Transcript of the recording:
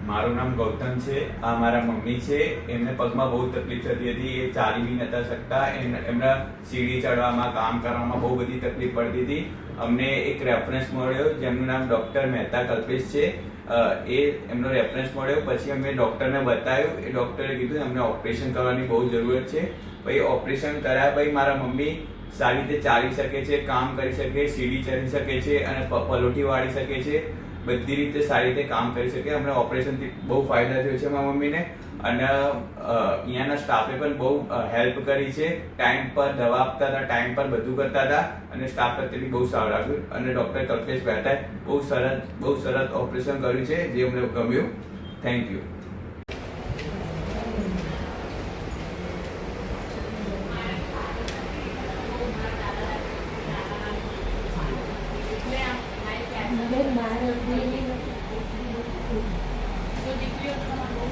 મારું નામ ગૌતમ છે. આ મારા મમ્મી છે. એમને પગમાં બહુ તકલીફ થતી હતી. એ ચાલી બી નતા શકતા. એમના સીડી ચડવામાં, કામ કરવામાં બહુ બધી તકલીફ પડતી હતી. અમને એક રેફરન્સ મળ્યો જેમનું નામ ડૉક્ટર મહેતા કલ્પેશ છે. એ એમનો રેફરન્સ મળ્યો. પછી અમે ડૉક્ટરને બતાવ્યું. એ ડૉક્ટરે કીધું એમને ઓપરેશન કરવાની બહુ જરૂરત છે. પછી ઓપરેશન કર્યા પછી મારા મમ્મી સારી રીતે ચાલી શકે છે, કામ કરી શકે, સીડી ચડી શકે છે અને પલોઠી વાળી શકે છે. બધી રીતે સારી રીતે કામ કરી શકે. અમને ઓપરેશનથી બહુ ફાયદા થયો છે મારા મમ્મીને. અને અહીંયાના સ્ટાફે પણ બહુ હેલ્પ કરી છે. ટાઈમ પર દવા આપતા હતા, ટાઈમ પર બધું કરતા હતા અને સ્ટાફ પ્રત્યેથી બહુ સારું લાગ્યું. અને ડૉક્ટર કલ્પેશ મહેતાએ બહુ સરસ ઓપરેશન કર્યું છે, જે અમને ગમ્યું. Thank you. તો દીકરીઓ તમારો